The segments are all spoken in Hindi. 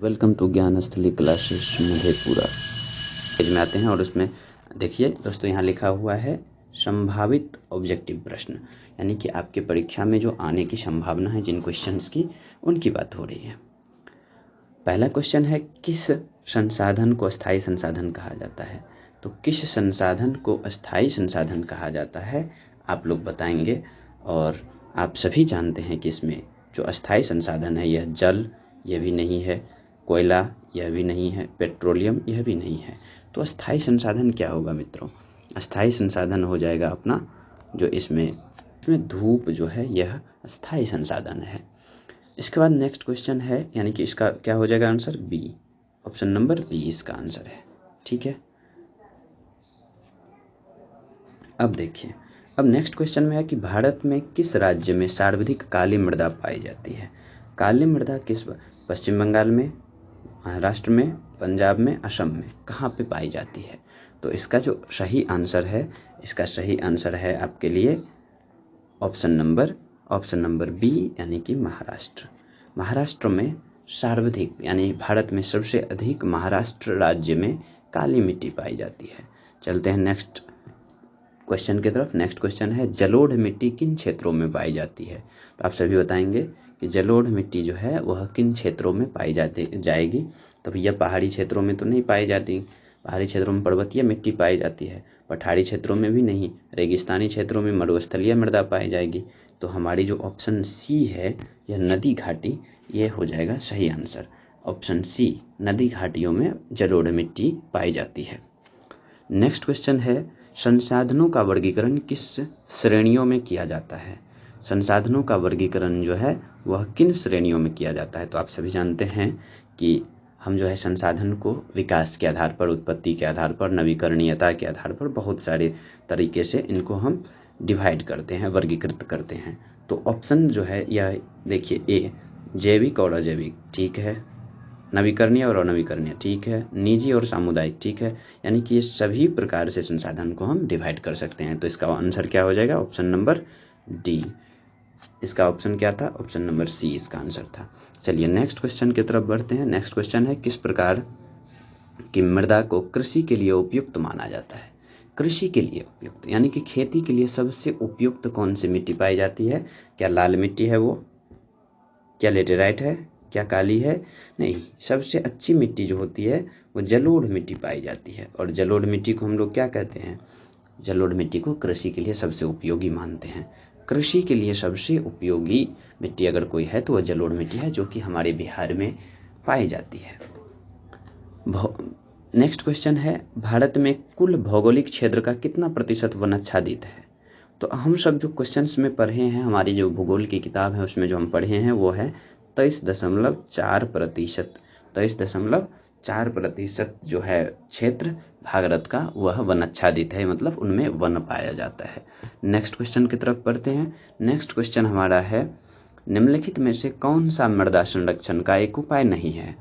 Welcome to Gyansthali classes Madhepura. Page में आते हैं और उसमें देखिए दोस्तों, यहाँ लिखा हुआ है संभावित ऑब्जेक्टिव प्रश्न, यानी कि आपके परीक्षा में जो आने की संभावना है जिन क्वेश्चंस की, उनकी बात हो रही है। पहला क्वेश्चन है, किस संसाधन को अस्थायी संसाधन कहा जाता है? तो किस संसाधन को अस्थायी संसाधन कहा जाता है आप लोग बताएंगे। और आप सभी जानते हैं कि इसमें जो अस्थायी संसाधन है, यह जल यह भी नहीं है, कोयला यह भी नहीं है, पेट्रोलियम यह भी नहीं है। तो अस्थायी संसाधन क्या होगा मित्रों? अस्थायी संसाधन हो जाएगा अपना जो इसमें धूप जो है, यह अस्थायी संसाधन है। इसके बाद नेक्स्ट क्वेश्चन है, यानी कि इसका क्या हो जाएगा answer? B, option number B इसका आंसर है। ठीक है, अब देखिए, अब नेक्स्ट क्वेश्चन में है कि भारत में किस राज्य में सर्वाधिक काली मृदा पाई जाती है? काली मृदा किस, पश्चिम बंगाल में, महाराष्ट्र में, पंजाब में, असम में, कहाँ पे पाई जाती है? तो इसका जो सही आंसर है, इसका सही आंसर है आपके लिए ऑप्शन नंबर बी, यानी कि महाराष्ट्र। महाराष्ट्र में सर्वाधिक, यानी भारत में सबसे अधिक महाराष्ट्र राज्य में काली मिट्टी पाई जाती है। चलते हैं नेक्स्ट क्वेश्चन की तरफ। नेक्स्ट क्वेश्चन है, जलोढ़ मिट्टी किन क्षेत्रों में पाई जाती है? तो आप सभी बताएंगे कि जलोढ़ मिट्टी जो है वह किन क्षेत्रों में पाई जाएगी। तो भैया पहाड़ी क्षेत्रों में तो नहीं पाई जाती, पहाड़ी क्षेत्रों में पर्वतीय मिट्टी पाई जाती है, पठारी क्षेत्रों में भी नहीं, रेगिस्तानी क्षेत्रों में मरुस्थलीय मृदा पाई जाएगी। तो हमारी जो ऑप्शन सी है, यह नदी घाटी, ये हो जाएगा सही आंसर। ऑप्शन सी, नदी घाटियों में जलोढ़ मिट्टी पाई जाती है। नेक्स्ट क्वेश्चन है, संसाधनों का वर्गीकरण किस श्रेणियों में किया जाता है? संसाधनों का वर्गीकरण जो है वह किन श्रेणियों में किया जाता है? तो आप सभी जानते हैं कि हम जो है संसाधन को विकास के आधार पर, उत्पत्ति के आधार पर, नवीकरणीयता के आधार पर बहुत सारे तरीके से इनको हम डिवाइड करते हैं, वर्गीकृत करते हैं। तो ऑप्शन जो है यह देखिए, ए जैविक और अजैविक, ठीक है, नवीकरणीय और अनवीकरणीय, ठीक है, निजी और सामुदायिक, ठीक है, यानी कि ये सभी प्रकार से संसाधन को हम डिवाइड कर सकते हैं। तो इसका आंसर क्या हो जाएगा? Option number D. इसका ऑप्शन क्या था? ऑप्शन नंबर सी इसका आंसर था। चलिए नेक्स्ट क्वेश्चन की तरफ बढ़ते हैं। नेक्स्ट क्वेश्चन है, किस प्रकार की मृदा को कृषि के लिए उपयुक्त माना जाता है? कृषि के लिए उपयुक्त, यानी कि खेती के लिए सबसे उपयुक्त कौन सी मिट्टी पाई जाती है? क्या लाल मिट्टी है वो? क्या लेटेराइट है? क्या काली है? नहीं, सबसे अच्छी मिट्टी जो होती है वो जलोढ़ मिट्टी पाई जाती है। और जलोढ़ मिट्टी को हम लोग क्या कहते हैं? जलोढ़ मिट्टी को कृषि के लिए सबसे उपयोगी मानते हैं। कृषि के लिए सबसे उपयोगी मिट्टी अगर कोई है तो वह जलोढ़ मिट्टी है, जो कि हमारे बिहार में पाई जाती है। नेक्स्ट क्वेश्चन है, भारत में कुल भौगोलिक क्षेत्र का कितना प्रतिशत वनाच्छादित है? तो हम सब जो क्वेश्चंस में पढ़े हैं, हमारी जो भूगोल की किताब है उसमें जो हम पढ़े हैं वो है 23.4%। 23.4% जो है क्षेत्र भारत का वह वनाच्छादित है, मतलब उनमें वन पाया जाता है। नेक्स्ट क्वेश्चन की तरफ पढ़ते हैं। नेक्स्ट क्वेश्चन हमारा है, निम्नलिखित में से कौन सा मृदा संरक्षण का एक उपाय नहीं है?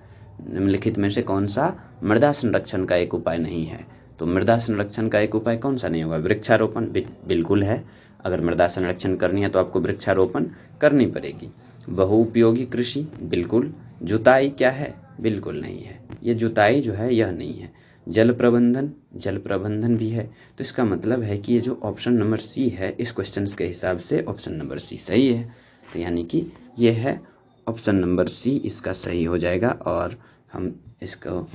निम्नलिखित में से कौन सा मृदा संरक्षण का एक उपाय नहीं है? तो मृदा संरक्षण का एक उपाय कौन सा नहीं होगा? वृक्षारोपण बिल्कुल है। अगर मृदा संरक्षण करनी है तो आपको वृक्षारोपण करनी पड़ेगी। बहुउपयोगी कृषि, बिल्कुल। जुताई क्या है? बिल्कुल नहीं है, ये जुताई जो है यह नहीं है। जल प्रबंधन भी है। तो इसका मतलब है कि ये जो ऑप्शन नंबर सी है, इस क्वेश्चन के हिसाब से ऑप्शन नंबर सी सही है। तो यानी कि ये है ऑप्शन नंबर सी इसका सही हो जाएगा, और हम इसको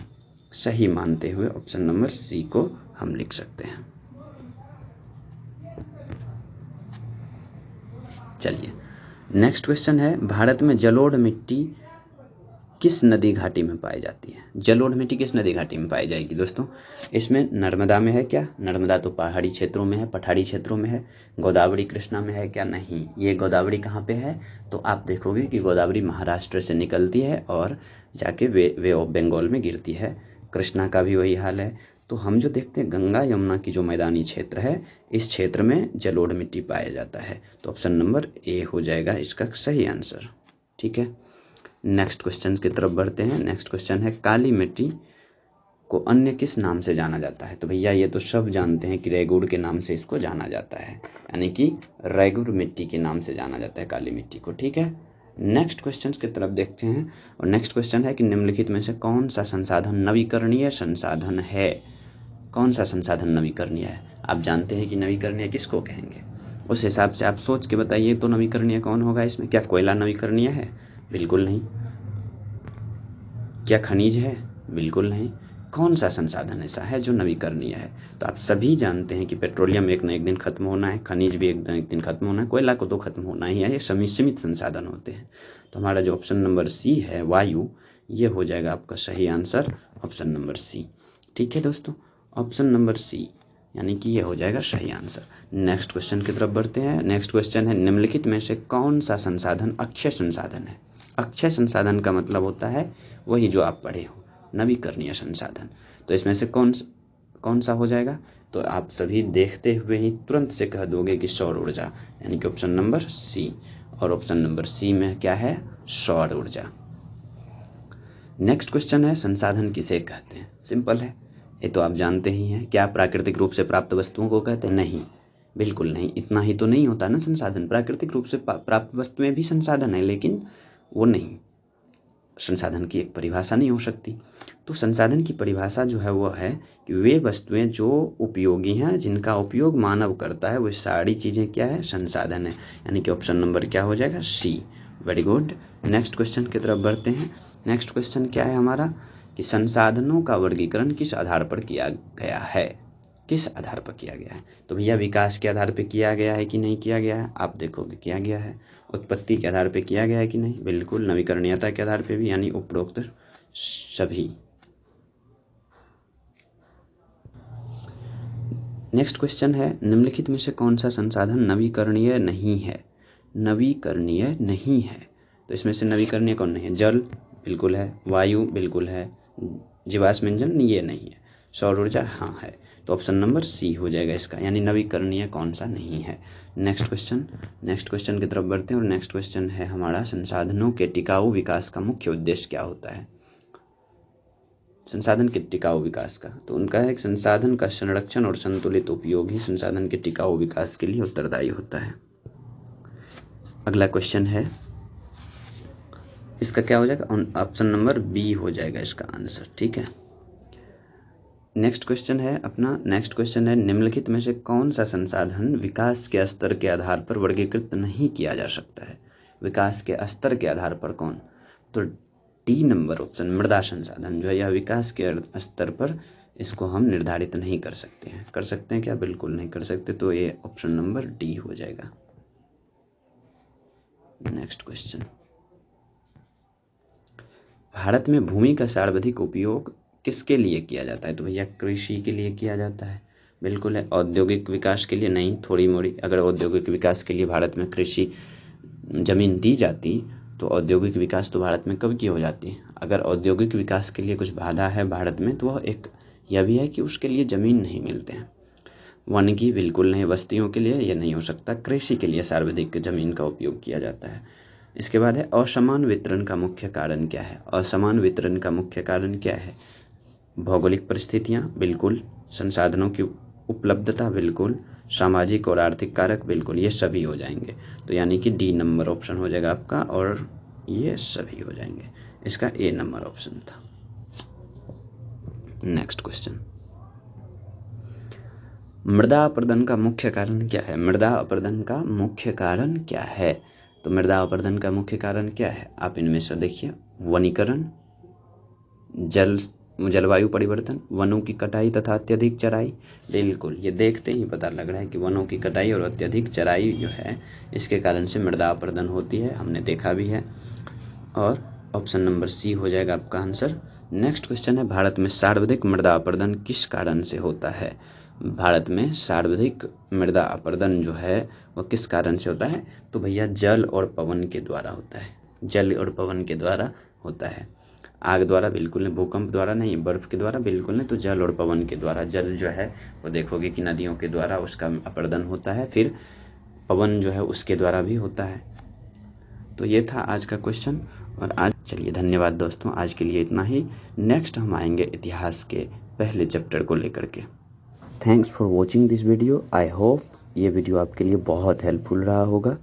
सही मानते हुए ऑप्शन नंबर सी को हम लिख सकते हैं। चलिए नेक्स्ट क्वेश्चन है, भारत में जलोढ़ मिट्टी किस नदी घाटी में पाई जाती है? जलोढ़ मिट्टी किस नदी घाटी में पाई जाएगी दोस्तों? इसमें नर्मदा में है क्या? नर्मदा तो पहाड़ी क्षेत्रों में है, पठारी क्षेत्रों में है। गोदावरी कृष्णा में है क्या? नहीं, ये गोदावरी कहाँ पे है? तो आप देखोगे कि गोदावरी महाराष्ट्र से निकलती है और जाके वे ऑफ बंगाल में गिरती है। कृष्णा का भी वही हाल है। तो हम जो देखते हैं गंगा यमुना की जो मैदानी क्षेत्र है, इस क्षेत्र में जलोढ़ मिट्टी पाया जाता है। तो ऑप्शन नंबर ए हो जाएगा इसका सही आंसर। ठीक है, नेक्स्ट क्वेश्चन की तरफ बढ़ते हैं। नेक्स्ट क्वेश्चन है, काली मिट्टी को अन्य किस नाम से जाना जाता है? तो भैया ये तो सब जानते हैं कि रेगुड़ के नाम से इसको जाना जाता है, यानी कि रेगुड़ मिट्टी के नाम से जाना जाता है काली मिट्टी को। ठीक है, नेक्स्ट क्वेश्चन की तरफ देखते हैं और नेक्स्ट क्वेश्चन है कि निम्नलिखित में से कौन सा संसाधन नवीकरणीय संसाधन है। कौन सा संसाधन नवीकरणीय है? आप जानते हैं कि नवीकरणीय किसको कहेंगे, उस हिसाब से आप सोच के बताइए तो नवीकरणीय कौन होगा इसमें। क्या कोयला नवीकरणीय है? बिल्कुल नहीं। क्या खनिज है? बिल्कुल नहीं। कौन सा संसाधन ऐसा है जो नवीकरणीय है? तो आप सभी जानते हैं कि पेट्रोलियम एक न एक दिन खत्म होना है, खनिज भी एक न एक दिन खत्म होना है, कोयला को तो खत्म होना ही है, ये सीमित संसाधन होते हैं। तो हमारा जो ऑप्शन नंबर सी है वायु, ये हो जाएगा आपका सही आंसर, ऑप्शन नंबर सी। ठीक है दोस्तों, ऑप्शन नंबर सी यानी कि ये हो जाएगा सही आंसर। नेक्स्ट क्वेश्चन की तरफ बढ़ते हैं। नेक्स्ट क्वेश्चन है निम्नलिखित में से कौन सा संसाधन अक्षय संसाधन है। अक्षय संसाधन का मतलब होता है वही जो आप पढ़े हो, नवीकरणीय संसाधन। तो इसमें से कौन सा हो जाएगा? तो आप सभी देखते हुए ही तुरंत से कह दोगे कि सौर ऊर्जा, यानी कि ऑप्शन नंबर सी। और ऑप्शन नंबर सी में क्या है? सौर ऊर्जा। नेक्स्ट क्वेश्चन है संसाधन किसे कहते हैं। सिंपल है, ये तो आप जानते ही हैं। क्या प्राकृतिक रूप से प्राप्त वस्तुओं को कहते हैं? नहीं, बिल्कुल नहीं। इतना ही तो नहीं होता ना संसाधन। प्राकृतिक रूप से प्राप्त वस्तुएं भी संसाधन है, लेकिन वो नहीं, संसाधन की एक परिभाषा नहीं हो सकती। तो संसाधन की परिभाषा जो है वो है कि वे वस्तुएं जो उपयोगी हैं, जिनका उपयोग मानव करता है, वो सारी चीजें क्या है? संसाधन है। यानी कि ऑप्शन नंबर क्या हो जाएगा? C. Very good. Next question की तरफ बढ़ते हैं। नेक्स्ट क्वेश्चन क्या है हमारा कि संसाधनों का वर्गीकरण किस आधार पर किया गया है। किस आधार पर किया गया है? तो भैया विकास के आधार पर किया गया है कि नहीं किया गया है? आप देखोगे किया गया है। उत्पत्ति के आधार पर किया गया है कि नहीं? बिल्कुल। नवीकरणीयता के आधार पर भी, यानी उपरोक्त सभी। नेक्स्ट क्वेश्चन है निम्नलिखित में से कौन सा संसाधन नवीकरणीय नहीं है। नवीकरणीय नहीं है, तो इसमें से नवीकरणीय कौन नहीं है? जल बिल्कुल है, वायु बिल्कुल है, जीवाश्म ईंधन ये नहीं है, सौर ऊर्जा हाँ है। तो ऑप्शन नंबर सी हो जाएगा इसका, यानी नवीकरणीय कौन सा नहीं है। नेक्स्ट क्वेश्चन की तरफ बढ़ते हैं और नेक्स्ट क्वेश्चन है हमारा संसाधनों के टिकाऊ विकास का मुख्य उद्देश्य क्या होता है। संसाधन के टिकाऊ विकास का, तो उनका है संसाधन का संरक्षण और संतुलित उपयोग ही संसाधन के टिकाऊ विकास के लिए उत्तरदायी होता है। अगला क्वेश्चन है, इसका क्या हो जाएगा? ऑप्शन नंबर बी हो जाएगा इसका आंसर। ठीक है। नेक्स्ट क्वेश्चन है निम्नलिखित में से कौन सा संसाधन विकास के स्तर के आधार पर वर्गीकृत नहीं किया जा सकता है। विकास के स्तर के आधार पर कौन? तो डी नंबर ऑप्शन, मृदा संसाधन जो है यह विकास के स्तर पर इसको हम निर्धारित नहीं कर सकते हैं। कर सकते हैं क्या? बिल्कुल नहीं कर सकते। तो ये ऑप्शन नंबर डी हो जाएगा। नेक्स्ट क्वेश्चन, भारत में भूमि का सर्वाधिक उपयोग किसके लिए किया जाता है। तो भैया कृषि के लिए किया जाता है। बिल्कुल है। औद्योगिक विकास के लिए नहीं, थोड़ी मोड़ी। अगर औद्योगिक विकास के लिए भारत में कृषि जमीन दी जाती तो औद्योगिक विकास तो भारत में कब की हो जाती। अगर औद्योगिक विकास के लिए कुछ बाधा है भारत में, तो वह एक यह भी है कि उसके लिए जमीन नहीं मिलते हैं। वन की बिल्कुल नहीं, बस्तियों के लिए यह नहीं हो सकता। कृषि के लिए सर्वाधिक जमीन का उपयोग किया जाता है। इसके बाद है असमान वितरण का मुख्य कारण क्या है। असमान वितरण का मुख्य कारण क्या है? भौगोलिक परिस्थितियां बिल्कुल, संसाधनों की उपलब्धता बिल्कुल, सामाजिक और आर्थिक कारक बिल्कुल, ये सभी हो जाएंगे। तो यानी कि डी नंबर ऑप्शन हो जाएगा आपका, और ये सभी हो जाएंगे। इसका ए नंबर ऑप्शन था। नेक्स्ट क्वेश्चन, मृदा अपरदन का मुख्य कारण क्या है। मृदा अपरदन का मुख्य कारण क्या है? तो मृदा अपरदन का मुख्य कारण क्या है? आप इनमें से देखिए, वनीकरण, जलवायु परिवर्तन, वनों की कटाई तथा अत्यधिक चराई। बिल्कुल, ये देखते ही पता लग रहा है कि वनों की कटाई और अत्यधिक चराई जो है इसके कारण से मृदा अपरदन होती है, हमने देखा भी है। और ऑप्शन नंबर सी हो जाएगा आपका आंसर। नेक्स्ट क्वेश्चन है, भारत में सर्वाधिक मृदा अपरदन किस कारण से होता है। भारत में सर्वाधिक मृदा अपरदन जो है वह किस कारण से होता है? तो भैया जल और पवन के द्वारा होता है। जल और पवन के द्वारा होता है। आग द्वारा बिल्कुल नहीं, भूकंप द्वारा नहीं, बर्फ के द्वारा बिल्कुल नहीं। तो जल और पवन के द्वारा, जल जो है वो देखोगे कि नदियों के द्वारा उसका अपरदन होता है, फिर पवन जो है उसके द्वारा भी होता है। तो ये था आज का क्वेश्चन। और आज चलिए, धन्यवाद दोस्तों, आज के लिए इतना ही। नेक्स्ट हम आएंगे इतिहास के पहले चैप्टर को लेकर के। Thanks for watching this video. I hope ये वीडियो आपके लिए बहुत हेल्पफुल रहा होगा।